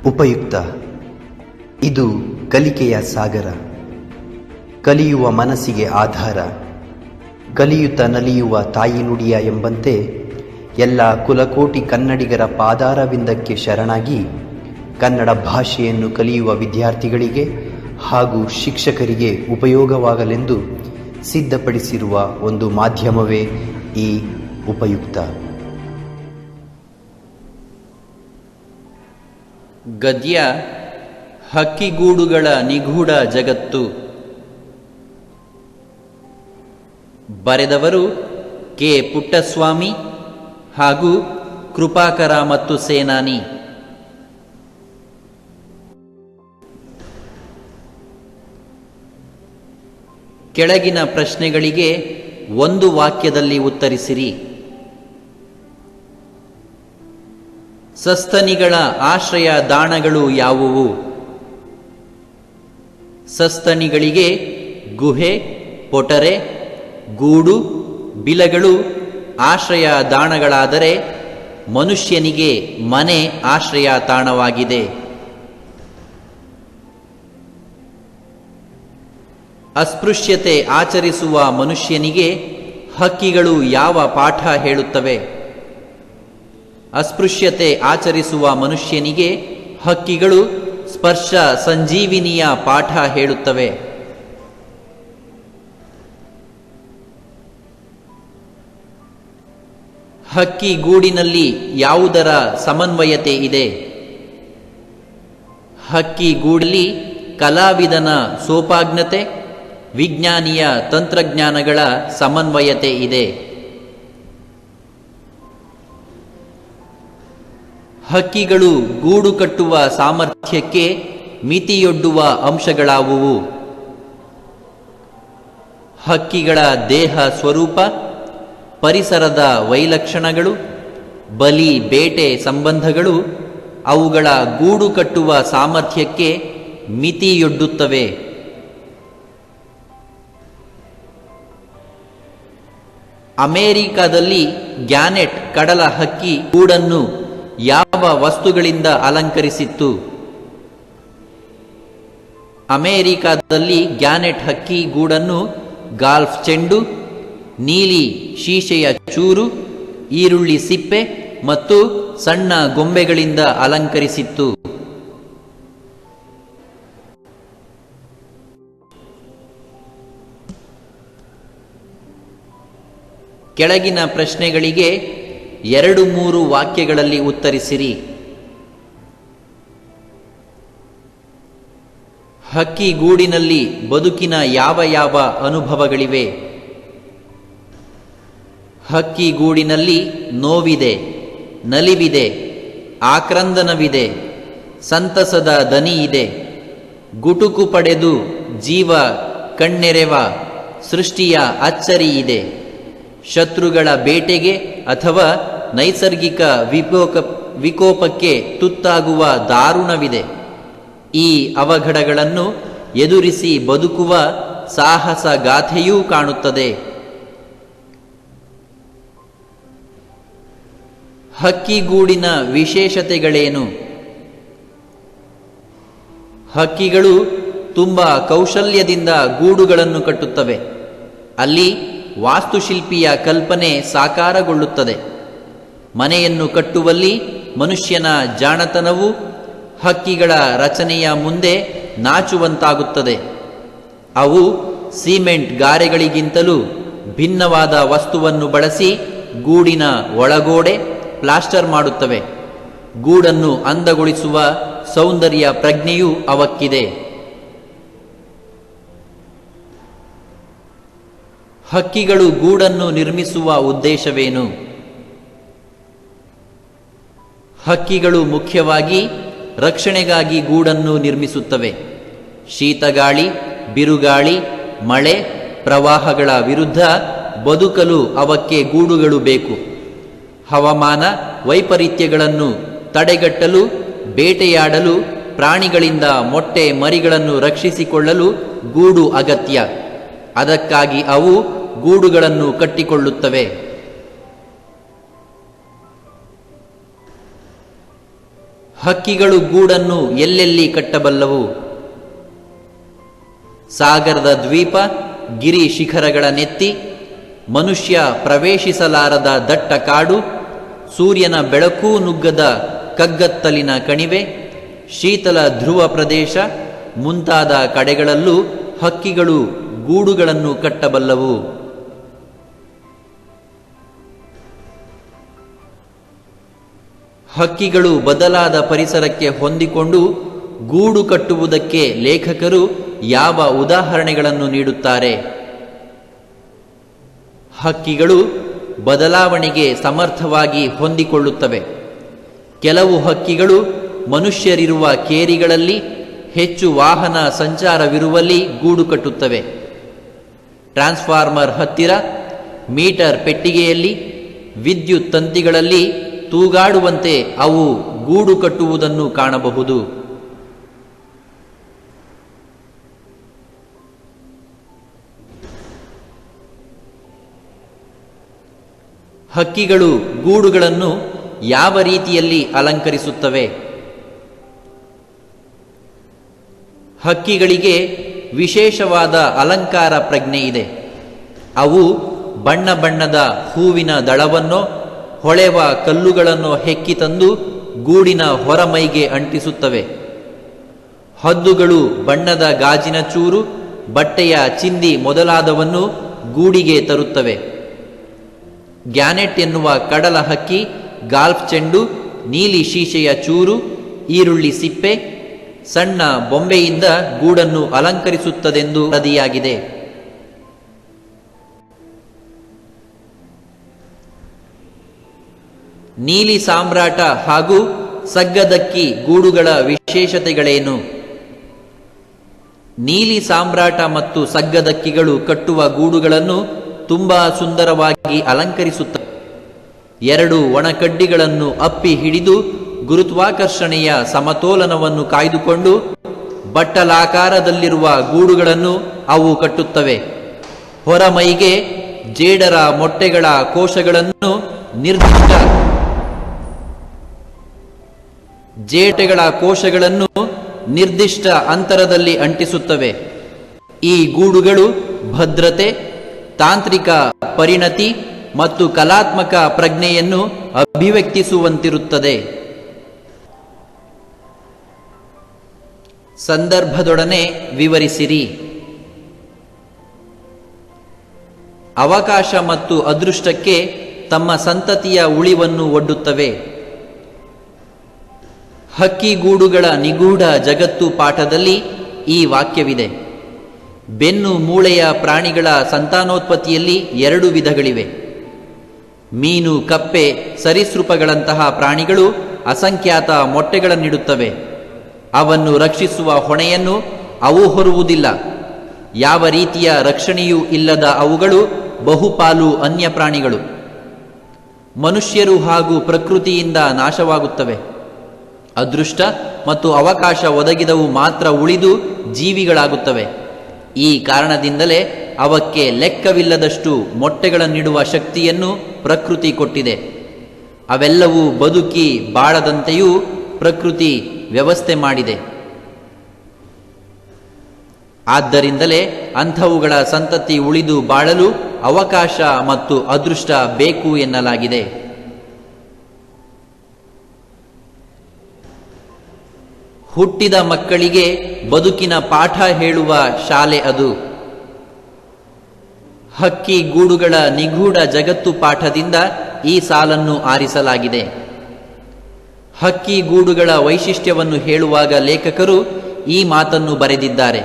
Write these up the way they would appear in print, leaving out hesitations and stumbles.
ಉಪಯುಕ್ತ. ಇದು ಕಲಿಕೆಯ ಸಾಗರ, ಕಲಿಯುವ ಮನಸ್ಸಿಗೆ ಆಧಾರ, ಕಲಿಯುತ್ತ ನಲಿಯುವ ತಾಯಿ ನುಡಿಯ ಎಂಬಂತೆ ಎಲ್ಲ ಕುಲಕೋಟಿ ಕನ್ನಡಿಗರ ಪಾದಾರವಿಂದಕ್ಕೆ ಶರಣಾಗಿ ಕನ್ನಡ ಭಾಷೆಯನ್ನು ಕಲಿಯುವ ವಿದ್ಯಾರ್ಥಿಗಳಿಗೆ ಹಾಗೂ ಶಿಕ್ಷಕರಿಗೆ ಉಪಯೋಗವಾಗಲೆಂದು ಸಿದ್ಧಪಡಿಸಿರುವ ಒಂದು ಮಾಧ್ಯಮವೇ ಈ ಉಪಯುಕ್ತ. ಗದ್ಯ ಹಕ್ಕಿಗೂಡುಗಳ ನಿಗೂಢ ಜಗತ್ತು. ಬರೆದವರು ಕೆ ಪುಟ್ಟಸ್ವಾಮಿ ಹಾಗೂ ಕೃಪಾಕರ ಮತ್ತು ಸೇನಾನಿ. ಕೆಳಗಿನ ಪ್ರಶ್ನೆಗಳಿಗೆ ಒಂದು ವಾಕ್ಯದಲ್ಲಿ ಉತ್ತರಿಸಿರಿ. ಸಸ್ತನಿಗಳ ಆಶ್ರಯ ದಾಣಗಳು ಯಾವುವು? ಸಸ್ತನಿಗಳಿಗೆ ಗುಹೆ, ಪೊಟರೆ, ಗೂಡು, ಬಿಲಗಳು ಆಶ್ರಯ ದಾಣಗಳಾದರೆ ಮನುಷ್ಯನಿಗೆ ಮನೆ ಆಶ್ರಯ ತಾಣವಾಗಿದೆ. ಅಸ್ಪೃಶ್ಯತೆ ಆಚರಿಸುವ ಮನುಷ್ಯನಿಗೆ ಹಕ್ಕಿಗಳು ಯಾವ ಪಾಠ ಹೇಳುತ್ತವೆ? ಅಸ್ಪೃಶ್ಯತೆ ಆಚರಿಸುವ ಮನುಷ್ಯನಿಗೆ ಹಕ್ಕಿಗಳು ಸ್ಪರ್ಶ ಸಂಜೀವಿನಿಯ ಪಾಠ ಹೇಳುತ್ತವೆ. ಹಕ್ಕಿ ಗೂಡಿನಲ್ಲಿ ಯಾವುದರ ಸಮನ್ವಯತೆ ಇದೆ? ಹಕ್ಕಿ ಗೂಡಲ್ಲಿ ಕಲಾವಿದನ ಸೋಪಾಗ್ನತೆ, ವಿಜ್ಞಾನಿಯ ತಂತ್ರಜ್ಞಾನಗಳ ಸಮನ್ವಯತೆ ಇದೆ. ಹಕ್ಕಿಗಳು ಗೂಡು ಕಟ್ಟುವ ಸಾಮರ್ಥ್ಯಕ್ಕೆ ಮಿತಿಯೊಡ್ಡುವ ಅಂಶಗಳಾವುವು? ಹಕ್ಕಿಗಳ ದೇಹ ಸ್ವರೂಪ, ಪರಿಸರದ ವೈಲಕ್ಷಣಗಳು, ಬಲಿ ಬೇಟೆ ಸಂಬಂಧಗಳು ಅವುಗಳ ಗೂಡು ಕಟ್ಟುವ ಸಾಮರ್ಥ್ಯಕ್ಕೆ ಮಿತಿಯೊಡ್ಡುತ್ತವೆ. ಅಮೆರಿಕದಲ್ಲಿ ಗ್ಯಾನೆಟ್ ಕಡಲ ಹಕ್ಕಿ ಗೂಡನ್ನು ಯಾವ ವಸ್ತುಗಳಿಂದ ಅಲಂಕರಿಸಿತ್ತು? ಅಮೆರಿಕದಲ್ಲಿ ಗ್ಯಾನೆಟ್ ಹಕ್ಕಿ ಗೂಡನ್ನು ಗಾಲ್ಫ್ ಚೆಂಡು, ನೀಲಿ ಶೀಶೆಯ ಚೂರು, ಈರುಳ್ಳಿ ಸಿಪ್ಪೆ ಮತ್ತು ಸಣ್ಣ ಗೊಂಬೆಗಳಿಂದ ಅಲಂಕರಿಸಿತ್ತು. ಕೆಳಗಿನ ಪ್ರಶ್ನೆಗಳಿಗೆ 2-3 ವಾಕ್ಯಗಳಲ್ಲಿ ಉತ್ತರಿಸಿರಿ. ಹಕ್ಕಿ ಗೂಡಿನಲ್ಲಿ ಬದುಕಿನ ಯಾವ ಯಾವ ಅನುಭವಗಳಿವೆ? ಹಕ್ಕಿ ಗೂಡಿನಲ್ಲಿ ನೋವಿದೆ, ನಲಿವಿದೆ, ಆಕ್ರಂದನವಿದೆ, ಸಂತಸದ ದನಿ ಇದೆ, ಗುಟುಕು ಪಡೆದು ಜೀವ ಕಣ್ಣೆರೆವ ಸೃಷ್ಟಿಯ ಅಚ್ಚರಿ ಇದೆ, ಶತ್ರುಗಳ ಬೇಟೆಗೆ ಅಥವಾ ನೈಸರ್ಗಿಕ ವಿಕೋಪಕ್ಕೆ ತುತ್ತಾಗುವ ದಾರುಣವಿದೆ. ಈ ಅವಘಡಗಳನ್ನು ಎದುರಿಸಿ ಬದುಕುವ ಸಾಹಸ ಗಾಥೆಯೂ ಕಾಣುತ್ತದೆ. ಹಕ್ಕಿಗೂಡಿನ ವಿಶೇಷತೆಗಳೇನು? ಹಕ್ಕಿಗಳು ತುಂಬ ಕೌಶಲ್ಯದಿಂದ ಗೂಡುಗಳನ್ನು ಕಟ್ಟುತ್ತವೆ. ಅಲ್ಲಿ ವಾಸ್ತುಶಿಲ್ಪಿಯ ಕಲ್ಪನೆ ಸಾಕಾರಗೊಳ್ಳುತ್ತದೆ. ಮನೆಯನ್ನು ಕಟ್ಟುವಲ್ಲಿ ಮನುಷ್ಯನ ಜಾಣತನವು ಹಕ್ಕಿಗಳ ರಚನೆಯ ಮುಂದೆ ನಾಚುವಂತಾಗುತ್ತದೆ. ಅವು ಸಿಮೆಂಟ್ ಗಾರೆಗಳಿಗಿಂತಲೂ ಭಿನ್ನವಾದ ವಸ್ತುವನ್ನು ಬಳಸಿ ಗೂಡಿನ ಒಳಗೋಡೆ ಪ್ಲಾಸ್ಟರ್ ಮಾಡುತ್ತವೆ. ಗೂಡನ್ನು ಅಂದಗೊಳಿಸುವ ಸೌಂದರ್ಯ ಪ್ರಜ್ಞೆಯೂ ಅವಕ್ಕಿದೆ. ಹಕ್ಕಿಗಳು ಗೂಡನ್ನು ನಿರ್ಮಿಸುವ ಉದ್ದೇಶವೇನು? ಹಕ್ಕಿಗಳು ಮುಖ್ಯವಾಗಿ ರಕ್ಷಣೆಗಾಗಿ ಗೂಡನ್ನು ನಿರ್ಮಿಸುತ್ತವೆ. ಶೀತಗಾಳಿ, ಬಿರುಗಾಳಿ, ಮಳೆ, ಪ್ರವಾಹಗಳ ವಿರುದ್ಧ ಬದುಕಲು ಅವಕ್ಕೆ ಗೂಡುಗಳು ಬೇಕು. ಹವಾಮಾನ ವೈಪರೀತ್ಯಗಳನ್ನು ತಡೆಗಟ್ಟಲು, ಬೇಟೆಯಾಡಲು, ಪ್ರಾಣಿಗಳಿಂದ ಮೊಟ್ಟೆ ಮರಿಗಳನ್ನು ರಕ್ಷಿಸಿಕೊಳ್ಳಲು ಗೂಡು ಅಗತ್ಯ. ಅದಕ್ಕಾಗಿ ಅವು ಗೂಡುಗಳನ್ನು ಕಟ್ಟಿಕೊಳ್ಳುತ್ತವೆ. ಹಕ್ಕಿಗಳು ಗೂಡನ್ನು ಎಲ್ಲೆಲ್ಲಿ ಕಟ್ಟಬಲ್ಲವು? ಸಾಗರದ ದ್ವೀಪ, ಗಿರಿ ಶಿಖರಗಳ ನೆತ್ತಿ, ಮನುಷ್ಯ ಪ್ರವೇಶಿಸಲಾರದ ದಟ್ಟ ಕಾಡು, ಸೂರ್ಯನ ಬೆಳಕೂ ನುಗ್ಗದ ಕಗ್ಗತ್ತಲಿನ ಕಣಿವೆ, ಶೀತಲ ಧ್ರುವ ಪ್ರದೇಶ ಮುಂತಾದ ಕಡೆಗಳಲ್ಲೂ ಹಕ್ಕಿಗಳು ಗೂಡುಗಳನ್ನು ಕಟ್ಟಬಲ್ಲವು. ಹಕ್ಕಿಗಳು ಬದಲಾದ ಪರಿಸರಕ್ಕೆ ಹೊಂದಿಕೊಂಡು ಗೂಡು ಕಟ್ಟುವುದಕ್ಕೆ ಲೇಖಕರು ಯಾವ ಉದಾಹರಣೆಗಳನ್ನು ನೀಡುತ್ತಾರೆ? ಹಕ್ಕಿಗಳು ಬದಲಾವಣೆಗೆ ಸಮರ್ಥವಾಗಿ ಹೊಂದಿಕೊಳ್ಳುತ್ತವೆ. ಕೆಲವು ಹಕ್ಕಿಗಳು ಮನುಷ್ಯರಿರುವ ಕೇರಿಗಳಲ್ಲಿ, ಹೆಚ್ಚು ವಾಹನ ಸಂಚಾರವಿರುವಲ್ಲಿ ಗೂಡು ಕಟ್ಟುತ್ತವೆ. ಟ್ರಾನ್ಸ್ಫಾರ್ಮರ್ ಹತ್ತಿರ, ಮೀಟರ್ ಪೆಟ್ಟಿಗೆಯಲ್ಲಿ, ವಿದ್ಯುತ್ ತಂತಿಗಳಲ್ಲಿ ತೂಗಾಡುವಂತೆ ಅವು ಗೂಡು ಕಟ್ಟುವುದನ್ನು ಕಾಣಬಹುದು. ಹಕ್ಕಿಗಳು ಗೂಡುಗಳನ್ನು ಯಾವ ರೀತಿಯಲ್ಲಿ ಅಲಂಕರಿಸುತ್ತವೆ? ಹಕ್ಕಿಗಳಿಗೆ ವಿಶೇಷವಾದ ಅಲಂಕಾರ ಪ್ರಜ್ಞೆ ಇದೆ. ಅವು ಬಣ್ಣ ಬಣ್ಣದ ಹೂವಿನ ದಳವನ್ನೋ ಹೊಳೆವ ಕಲ್ಲುಗಳನ್ನು ಹೆಕ್ಕಿ ತಂದು ಗೂಡಿನ ಹೊರಮೈಗೆ ಅಂಟಿಸುತ್ತವೆ. ಹದ್ದುಗಳು ಬಣ್ಣದ ಗಾಜಿನ ಚೂರು, ಬಟ್ಟೆಯ ಚಿಂದಿ ಮೊದಲಾದವನ್ನು ಗೂಡಿಗೆ ತರುತ್ತವೆ. ಗ್ಯಾನೆಟ್ ಎನ್ನುವ ಕಡಲ ಹಕ್ಕಿ ಗಾಲ್ಫ್ ಚೆಂಡು, ನೀಲಿ ಶೀಶೆಯ ಚೂರು, ಈರುಳ್ಳಿ ಸಿಪ್ಪೆ, ಸಣ್ಣ ಬೊಂಬೆಯಿಂದ ಗೂಡನ್ನು ಅಲಂಕರಿಸುತ್ತದೆಂದು ವರದಿಯಾಗಿದೆ. ನೀಲಿ ಸಾಮ್ರಾಟ ಹಾಗೂ ಸಗ್ಗದಕ್ಕಿ ಗೂಡುಗಳ ವಿಶೇಷತೆಗಳೇನು? ನೀಲಿ ಸಾಮ್ರಾಟ ಮತ್ತು ಸಗ್ಗದಕ್ಕಿಗಳು ಕಟ್ಟುವ ಗೂಡುಗಳನ್ನು ತುಂಬಾ ಸುಂದರವಾಗಿ ಅಲಂಕರಿಸುತ್ತವೆ. ಎರಡು ಒಣಕಡ್ಡಿಗಳನ್ನು ಅಪ್ಪಿ ಹಿಡಿದು ಗುರುತ್ವಾಕರ್ಷಣೆಯ ಸಮತೋಲನವನ್ನು ಕಾಯ್ದುಕೊಂಡು ಬಟ್ಟಲಾಕಾರದಲ್ಲಿರುವ ಗೂಡುಗಳನ್ನು ಅವು ಕಟ್ಟುತ್ತವೆ. ಹೊರಮೈಗೆ ಜೇಡರ ಮೊಟ್ಟೆಗಳ ಕೋಶಗಳನ್ನು ನಿರ್ದಿಷ್ಟ ಅಂತರದಲ್ಲಿ ಅಂಟಿಸುತ್ತವೆ. ಈ ಗೂಡುಗಳು ಭದ್ರತೆ, ತಾಂತ್ರಿಕ ಪರಿಣತಿ ಮತ್ತು ಕಲಾತ್ಮಕ ಪ್ರಜ್ಞೆಯನ್ನು ಅಭಿವ್ಯಕ್ತಿಸುವಂತಿರುತ್ತದೆ. ಸಂದರ್ಭದೊಡನೆ ವಿವರಿಸಿರಿ. ಅವಕಾಶ ಮತ್ತು ಅದೃಷ್ಟಕ್ಕೆ ತಮ್ಮ ಸಂತತಿಯ ಉಳಿವನ್ನು ಒಡ್ಡುತ್ತವೆ. ಹಕ್ಕಿಗೂಡುಗಳ ನಿಗೂಢ ಜಗತ್ತು ಪಾಠದಲ್ಲಿ ಈ ವಾಕ್ಯವಿದೆ: ಬೆನ್ನು ಮೂಳೆಯ ಪ್ರಾಣಿಗಳ ಸಂತಾನೋತ್ಪತ್ತಿಯಲ್ಲಿ 2 ವಿಧಗಳಿವೆ. ಮೀನು, ಕಪ್ಪೆ, ಸರೀಸೃಪಗಳಂತಹ ಪ್ರಾಣಿಗಳು ಅಸಂಖ್ಯಾತ ಮೊಟ್ಟೆಗಳನ್ನಿಡುತ್ತವೆ. ಅವನ್ನು ರಕ್ಷಿಸುವ ಹೊಣೆಯನ್ನು ಅವು ಹೊರುವುದಿಲ್ಲ. ಯಾವ ರೀತಿಯ ರಕ್ಷಣೆಯೂ ಇಲ್ಲದ ಅವುಗಳು ಬಹುಪಾಲು ಅನ್ಯ ಪ್ರಾಣಿಗಳು. ಮನುಷ್ಯರು ಹಾಗೂ ಪ್ರಕೃತಿಯಿಂದ ನಾಶವಾಗುತ್ತವೆ. ಅದೃಷ್ಟ ಮತ್ತು ಅವಕಾಶ ಒದಗಿದವು ಮಾತ್ರ ಉಳಿದು ಜೀವಿಗಳಾಗುತ್ತವೆ. ಈ ಕಾರಣದಿಂದಲೇ ಅವಕ್ಕೆ ಲೆಕ್ಕವಿಲ್ಲದಷ್ಟು ಮೊಟ್ಟೆಗಳನ್ನಿಡುವ ಶಕ್ತಿಯನ್ನು ಪ್ರಕೃತಿ ಕೊಟ್ಟಿದೆ. ಅವೆಲ್ಲವೂ ಬದುಕಿ ಬಾಳದಂತೆಯೂ ಪ್ರಕೃತಿ ವ್ಯವಸ್ಥೆ ಮಾಡಿದೆ. ಆದ್ದರಿಂದಲೇ ಅಂಥವುಗಳ ಸಂತತಿ ಉಳಿದು ಬಾಳಲು ಅವಕಾಶ ಮತ್ತು ಅದೃಷ್ಟ ಬೇಕು ಎನ್ನಲಾಗಿದೆ. ಹುಟ್ಟಿದ ಮಕ್ಕಳಿಗೆ ಬದುಕಿನ ಪಾಠ ಹೇಳುವ ಶಾಲೆ ಅದು. ಹಕ್ಕಿ ಗೂಡುಗಳ ನಿಗೂಢ ಜಗತ್ತು ಪಾಠದಿಂದ ಈ ಸಾಲನ್ನು ಆರಿಸಲಾಗಿದೆ. ಹಕ್ಕಿ ಗೂಡುಗಳ ವೈಶಿಷ್ಟ್ಯವನ್ನು ಹೇಳುವಾಗ ಲೇಖಕರು ಈ ಮಾತನ್ನು ಬರೆದಿದ್ದಾರೆ: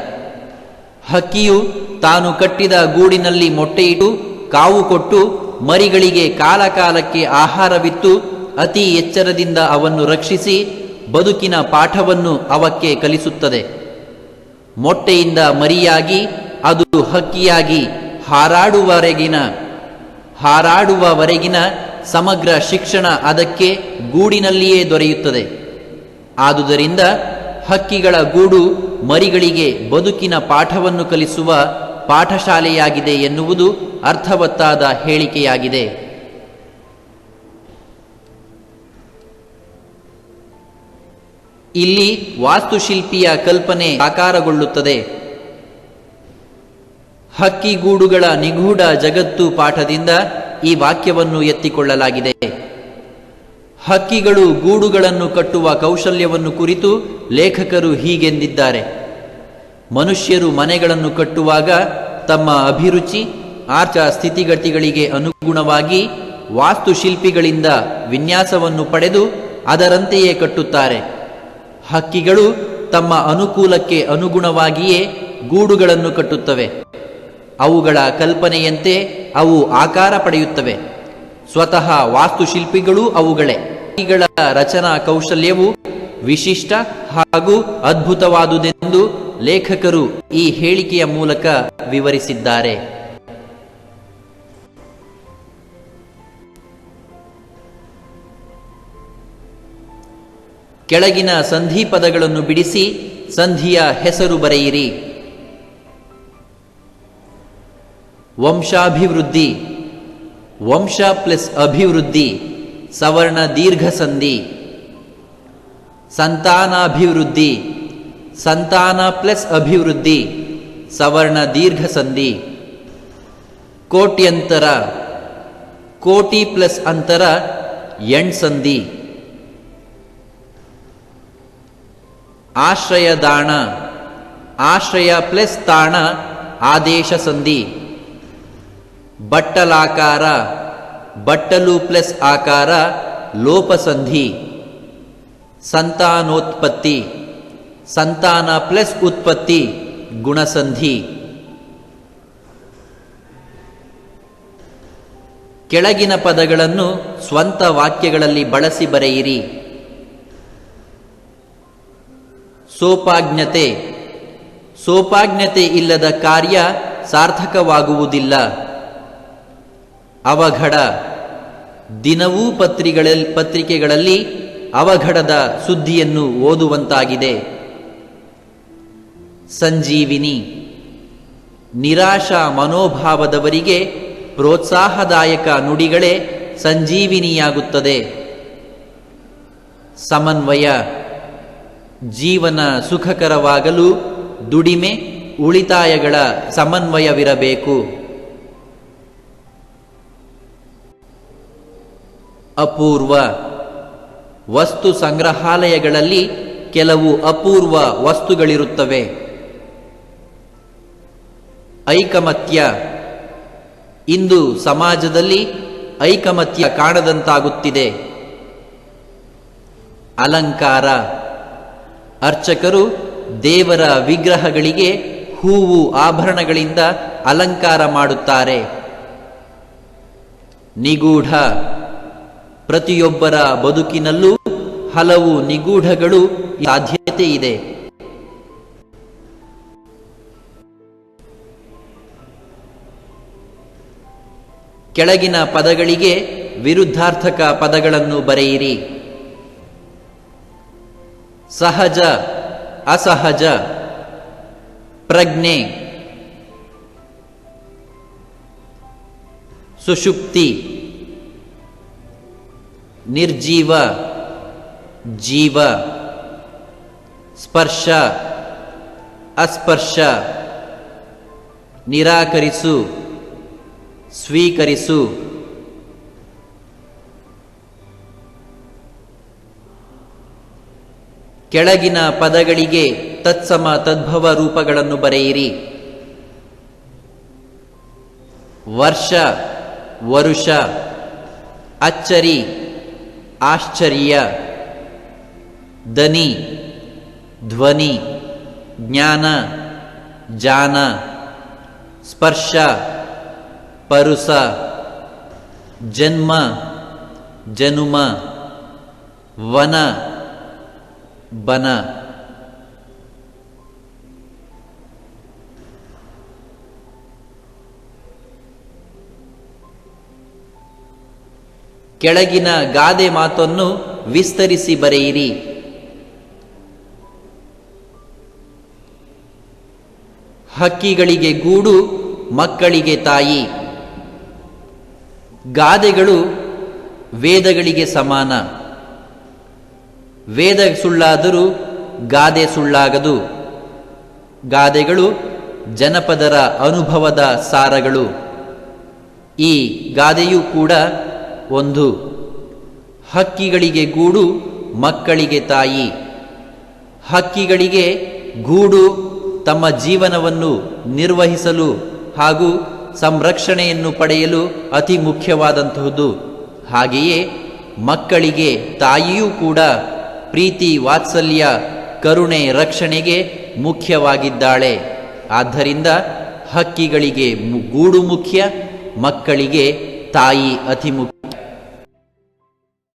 ಹಕ್ಕಿಯು ತಾನು ಕಟ್ಟಿದ ಗೂಡಿನಲ್ಲಿ ಮೊಟ್ಟೆಯಿಟ್ಟು ಕಾವು ಕೊಟ್ಟು ಮರಿಗಳಿಗೆ ಕಾಲಕಾಲಕ್ಕೆ ಆಹಾರವಿತ್ತು ಅತಿ ಎಚ್ಚರದಿಂದ ಅವನ್ನು ರಕ್ಷಿಸಿ ಬದುಕಿನ ಪಾಠವನ್ನು ಅವಕ್ಕೆ ಕಲಿಸುತ್ತದೆ. ಮೊಟ್ಟೆಯಿಂದ ಮರಿಯಾಗಿ ಅದು ಹಕ್ಕಿಯಾಗಿ ಹಾರಾಡುವವರೆಗಿನ ಸಮಗ್ರ ಶಿಕ್ಷಣ ಅದಕ್ಕೆ ಗೂಡಿನಲ್ಲಿಯೇ ದೊರೆಯುತ್ತದೆ. ಆದುದರಿಂದ ಹಕ್ಕಿಗಳ ಗೂಡು ಮರಿಗಳಿಗೆ ಬದುಕಿನ ಪಾಠವನ್ನು ಕಲಿಸುವ ಪಾಠಶಾಲೆಯಾಗಿದೆ ಎನ್ನುವುದು ಅರ್ಥವತ್ತಾದ ಹೇಳಿಕೆಯಾಗಿದೆ. ಇಲ್ಲಿ ವಾಸ್ತುಶಿಲ್ಪಿಯ ಕಲ್ಪನೆ ಸಾಕಾರಗೊಳ್ಳುತ್ತದೆ. ಹಕ್ಕಿಗೂಡುಗಳ ನಿಗೂಢ ಜಗತ್ತು ಪಾಠದಿಂದ ಈ ವಾಕ್ಯವನ್ನು ಎತ್ತಿಕೊಳ್ಳಲಾಗಿದೆ. ಹಕ್ಕಿಗಳು ಗೂಡುಗಳನ್ನು ಕಟ್ಟುವ ಕೌಶಲ್ಯವನ್ನು ಕುರಿತು ಲೇಖಕರು ಹೀಗೆಂದಿದ್ದಾರೆ: ಮನುಷ್ಯರು ಮನೆಗಳನ್ನು ಕಟ್ಟುವಾಗ ತಮ್ಮ ಅಭಿರುಚಿ, ಆರ್ಥ ಸ್ಥಿತಿಗತಿಗಳಿಗೆ ಅನುಗುಣವಾಗಿ ವಾಸ್ತುಶಿಲ್ಪಿಗಳಿಂದ ವಿನ್ಯಾಸವನ್ನು ಪಡೆದು ಅದರಂತೆಯೇ ಕಟ್ಟುತ್ತಾರೆ. ಹಕ್ಕಿಗಳು ತಮ್ಮ ಅನುಕೂಲಕ್ಕೆ ಅನುಗುಣವಾಗಿಯೇ ಗೂಡುಗಳನ್ನು ಕಟ್ಟುತ್ತವೆ. ಅವುಗಳ ಕಲ್ಪನೆಯಂತೆ ಅವು ಆಕಾರ ಪಡೆಯುತ್ತವೆ. ಸ್ವತಃ ವಾಸ್ತುಶಿಲ್ಪಿಗಳೂ ಅವುಗಳೇ. ಹಕ್ಕಿಗಳ ರಚನಾ ಕೌಶಲ್ಯವು ವಿಶಿಷ್ಟ ಹಾಗೂ ಅದ್ಭುತವಾದುದೆಂದು ಲೇಖಕರು ಈ ಹೇಳಿಕೆಯ ಮೂಲಕ ವಿವರಿಸಿದ್ದಾರೆ. ಕೆಳಗಿನ ಸಂಧಿ ಪದಗಳನ್ನು ಬಿಡಿಸಿ ಸಂಧಿಯ ಹೆಸರು ಬರೆಯಿರಿ. ವಂಶಾಭಿವೃದ್ಧಿ, ವಂಶ ಪ್ಲಸ್ ಅಭಿವೃದ್ಧಿ, ಸವರ್ಣ ದೀರ್ಘ ಸಂಧಿ. ಸಂತಾನಾಭಿವೃದ್ಧಿ, ಸಂತಾನ ಪ್ಲಸ್ ಅಭಿವೃದ್ಧಿ, ಸವರ್ಣ ದೀರ್ಘ ಸಂಧಿ. ಕೋಟ್ಯಂತರ, ಕೋಟಿ ಪ್ಲಸ್ ಅಂತರ, ಎಂಡ್ ಸಂಧಿ. ಆಶ್ರಯದಾಣ, ಆಶ್ರಯ ಪ್ಲಸ್ ತಾಣ, ಆದೇಶ ಸಂಧಿ. ಬಟ್ಟಲಾಕಾರ, ಬಟ್ಟಲು ಪ್ಲಸ್ ಆಕಾರ, ಲೋಪಸಂಧಿ. ಸಂತಾನೋತ್ಪತ್ತಿ, ಸಂತಾನ ಪ್ಲಸ್ ಉತ್ಪತ್ತಿ, ಗುಣಸಂಧಿ. ಕೆಳಗಿನ ಪದಗಳನ್ನು ಸ್ವಂತ ವಾಕ್ಯಗಳಲ್ಲಿ ಬಳಸಿ ಬರೆಯಿರಿ. ಸೋಪಾಜ್ಞತೆ, ಸೋಪಾಜ್ಞತೆ ಇಲ್ಲದ ಕಾರ್ಯ ಸಾರ್ಥಕವಾಗುವುದಿಲ್ಲ. ಅವಘಡ, ದಿನವೂ ಪತ್ರಿಕೆಗಳಲ್ಲಿ ಅವಘಡದ ಸುದ್ದಿಯನ್ನು ಓದುವಂತಾಗಿದೆ. ಸಂಜೀವಿನಿ, ನಿರಾಶಾ ಮನೋಭಾವದವರಿಗೆ ಪ್ರೋತ್ಸಾಹದಾಯಕ ನುಡಿಗಳೇ ಸಂಜೀವಿನಿಯಾಗುತ್ತದೆ. ಸಮನ್ವಯ, ಜೀವನ ಸುಖಕರವಾಗಲು ದುಡಿಮೆ ಉಳಿತಾಯಗಳ ಸಮನ್ವಯವಿರಬೇಕು. ಅಪೂರ್ವ, ವಸ್ತು ಸಂಗ್ರಹಾಲಯಗಳಲ್ಲಿ ಕೆಲವು ಅಪೂರ್ವ ವಸ್ತುಗಳಿರುತ್ತವೆ. ಐಕಮತ್ಯ, ಇಂದು ಸಮಾಜದಲ್ಲಿ ಐಕಮತ್ಯ ಕಾಣದಂತಾಗುತ್ತಿದೆ. ಅಲಂಕಾರ, ಅರ್ಚಕರು ದೇವರ ವಿಗ್ರಹಗಳಿಗೆ ಹೂವು ಆಭರಣಗಳಿಂದ ಅಲಂಕಾರ ಮಾಡುತ್ತಾರೆ. ನಿಗೂಢ, ಪ್ರತಿಯೊಬ್ಬರ ಬದುಕಿನಲ್ಲೂ ಹಲವು ನಿಗೂಢಗಳು ಸಾಧ್ಯತೆ ಇದೆ. ಕೆಳಗಿನ ಪದಗಳಿಗೆ ವಿರುದ್ಧಾರ್ಥಕ ಪದಗಳನ್ನು ಬರೆಯಿರಿ. ಸಹಜ, ಅಸಹಜ. ಪ್ರಜ್ಞೆ, ಸುಷುಪ್ತಿ. ನಿರ್ಜೀವ, ಜೀವ. ಸ್ಪರ್ಶ, ಅಸ್ಪರ್ಶ. ನಿರಾಕರಿಸು, ಸ್ವೀಕರಿಸು. ಕೆಳಗಿನ ಪದಗಳಿಗೆ ತತ್ಸಮ ತದ್ಭವ ರೂಪಗಳನ್ನು ಬರೆಯಿರಿ. ವರ್ಷ, ವರುಷ. ಅಚ್ಚರಿ, ಆಶ್ಚರ್ಯ. ದನಿ, ಧ್ವನಿ. ಜ್ಞಾನ, ಜಾನ. ಸ್ಪರ್ಶ, ಪರುಸ. ಜನ್ಮ, ಜನುಮ. ವನ, ಬನ. ಕೆಳಗಿನ ಗಾದೆ ಮಾತನ್ನು ವಿಸ್ತರಿಸಿ ಬರೆಯಿರಿ. ಹಕ್ಕಿಗಳಿಗೆ ಗೂಡು, ಮಕ್ಕಳಿಗೆ ತಾಯಿ. ಗಾದೆಗಳು ವೇದಗಳಿಗೆ ಸಮಾನ. ವೇದ ಸುಳ್ಳಾದರೂ ಗಾದೆ ಸುಳ್ಳಾಗದು. ಗಾದೆಗಳು ಜನಪದರ ಅನುಭವದ ಸಾರಗಳು. ಈ ಗಾದೆಯೂ ಕೂಡ ಒಂದು. ಹಕ್ಕಿಗಳಿಗೆ ಗೂಡು, ಮಕ್ಕಳಿಗೆ ತಾಯಿ. ಹಕ್ಕಿಗಳಿಗೆ ಗೂಡು ತಮ್ಮ ಜೀವನವನ್ನು ನಿರ್ವಹಿಸಲು ಹಾಗೂ ಸಂರಕ್ಷಣೆಯನ್ನು ಪಡೆಯಲು ಅತಿ ಮುಖ್ಯವಾದಂತಹುದು. ಹಾಗೆಯೇ ಮಕ್ಕಳಿಗೆ ತಾಯಿಯೂ ಕೂಡ ಪ್ರೀತಿ, ವಾತ್ಸಲ್ಯ, ಕರುಣೆ, ರಕ್ಷಣೆಗೆ ಮುಖ್ಯವಾಗಿದ್ದಾಳೆ. ಆದ್ದರಿಂದ ಹಕ್ಕಿಗಳಿಗೆ ಗೂಡು ಮುಖ್ಯ, ಮಕ್ಕಳಿಗೆ ತಾಯಿ ಅತಿ ಮುಖ್ಯ.